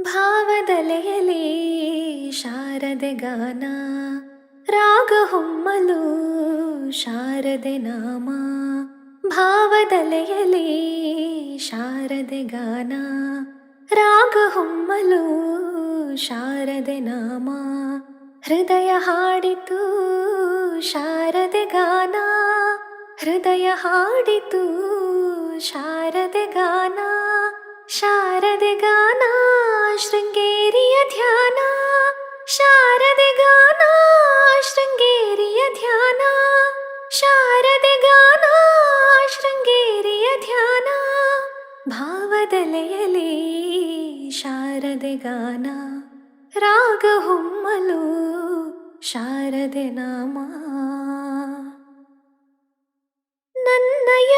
ಭಾವದಲೆಯಲಿ ಶಾರದೆ ಗಾನ, ರಾಗ ಹೊಮ್ಮಲು ಶಾರದೆ ನಾಮ. ಭಾವದಲೆಯಲಿ ಶಾರದೆ ಗಾನ, ರಾಗ ಹೊಮ್ಮಲು ಶಾರದೆ ನಾಮ. ಹೃದಯ ಹಾಡಿತು ಶಾರದೆ ಗಾನ, ಹೃದಯ ಹಾಡಿತು ಶಾರದೆ ಗಾನ. ಶಾರದೆ ಗಾನ ಶೃಂಗೇರಿಯ ಧ್ಯಾನ, ಶಾರದೆ ಗಾನ ಶೃಂಗೇರಿಯ ಧ್ಯಾನ. ಶಾರದೆ ಗಾನ ಶೃಂಗೇರಿಯ ಧ್ಯಾನ. ಭಾವದಲೆಯಲಿ ಶಾರದೆ ಗಾನ, ರಾಗ ಹೊಮ್ಮಲು ಶಾರದೆ ನಾಮ. ನನ್ನಯ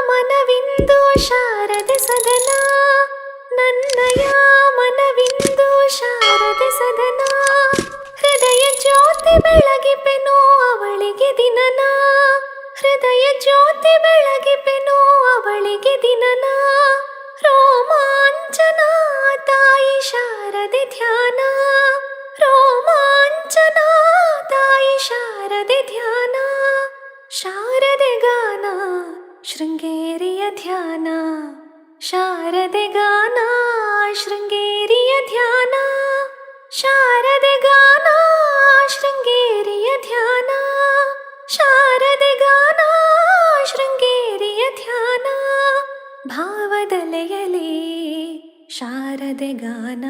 ಮನವಿಂದು ಶಾರದೆ ಸದನ, ನನ್ನಯ ಮನವಿಂದು ಶಾರದೆ ಸದನ. ಹೃದಯ ಜ್ಯೋತಿ ಬೆಳಗಿಪೆನು ಅವಳಿಗೆ ದಿನನ, ಹೃದಯ ಜ್ಯೋತಿ ಬೆಳಗಿಪೆನು ಅವಳಿಗೆ ದಿನನ. ರೋಮಾಂಚನ ತಾಯಿ ಶಾರದೆ ಧ್ಯಾನ, ರೋಮಾಂಚನ ತಾಯಿ ಶಾರದೆ ಧ್ಯಾನ. ಶಾರದೆ ಗಾನ ಶೃಂಗೇರಿಯ ಧ್ಯಾನ, ಶಾರದೆ ಗಾನ ಶೃಂಗೇರಿಯ ಧ್ಯಾನ. ಶಾರದೆ ಗಾನ ಶೃಂಗೇರಿಯ ಧ್ಯಾನ, ಶಾರದೆ ಗಾನ ಶೃಂಗೇರಿಯ ಧ್ಯಾನ. ಭಾವದಲೆಯಲಿ ಶಾರದೆ ಗಾನ,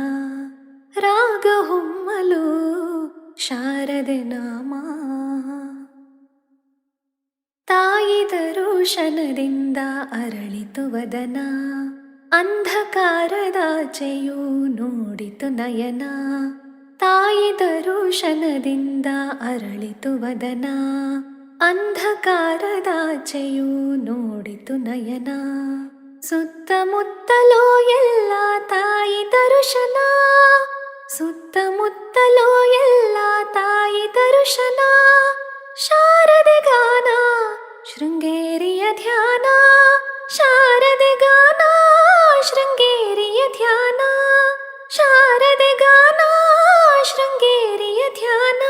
ರಾಗ ಹೊಮ್ಮಲು ಶಾರದೆ ನಾಮ. ತಾಯಿ ದರುಶನದಿಂದ ಅರಳಿತು ವದನ, ಅಂಧಕಾರದಾಚೆಯೂ ನೋಡಿತು ನಯನ. ತಾಯಿ ದರುಶನದಿಂದ ಅರಳಿತು ವದನ, ಅಂಧಕಾರದಾಚೆಯೂ ನೋಡಿತು ನಯನ. ಸುತ್ತಮುತ್ತಲೋ ಎಲ್ಲ ತಾಯಿ ದರುಶನ, ಸುತ್ತಮುತ್ತಲೋ ಎಲ್ಲ ತಾಯಿ ದರುಶನ. ಶಾರದೆ ಗಾನ ಶೃಂಗೇರಿಯ ಧ್ಯಾನ, ಶಾರದೆ ಗಾನ ಶೃಂಗೇರಿಯ ಧ್ಯಾನ. ಶಾರದೆ ಗಾನ ಶೃಂಗೇರಿಯ ಧ್ಯಾನ.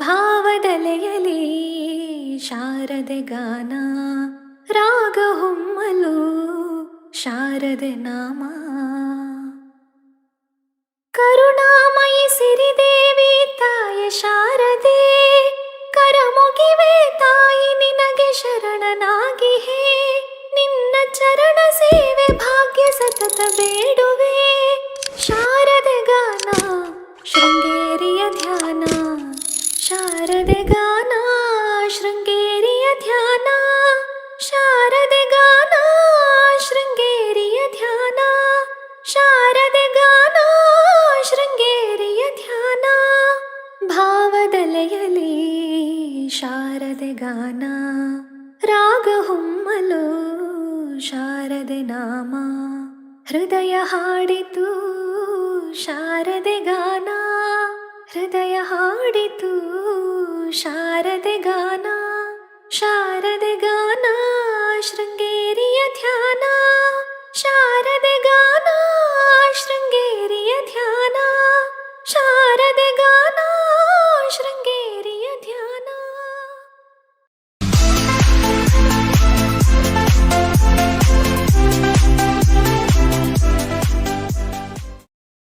ಭಾವದಲೆಯಲಿ ಶಾರದೆ ಗಾನ, ರಾಗ ಹೊಮ್ಮಲು ಶಾರದೆ ನಾಮ. ಕರುಣಾಮಯಿ ಸಿರಿದೇವಿ ತಾಯ ಶಾರದೆ, ಕರಮುಗಿವೆ ತಾಯಿ ನಿನಗೆ ಶರಣನಾಗಿಹೇ. ನಿನ್ನ ಚರಣ ಸೇವೆ ಭಾಗ್ಯ ಸತತ ಬೇಡುವೆ. ಶಾರದೆ ಗಾನ ಶೃಂಗೇರಿಯ ಧ್ಯಾನ, ಶಾರದೆ ಗಾನ ಶೃಂಗೇರಿಯ ಧ್ಯಾನ. ಶಾರದೆ ಗಾನ ಶೃಂಗೇರಿಯ ಧ್ಯಾನ, ಶಾರದೆ ಗಾನ ಶೃಂಗೇರಿಯ ಧ್ಯಾನ. ಭಾವದಲೆಯಲಿ ಶಾರದೆ ಗಾನ, ರಾಗ ಹೊಮ್ಮಲು ಶಾರದೆ ನಾಮ. ಹೃದಯ ಹಾಡಿತು ಶಾರದೆ ಗಾನ, ಹೃದಯ ಹಾಡಿತು ಶಾರದೆ ಗಾನ. ಶಾರದೆ ಗಾನ ಶೃಂಗೇರಿಯ ಧ್ಯಾನ,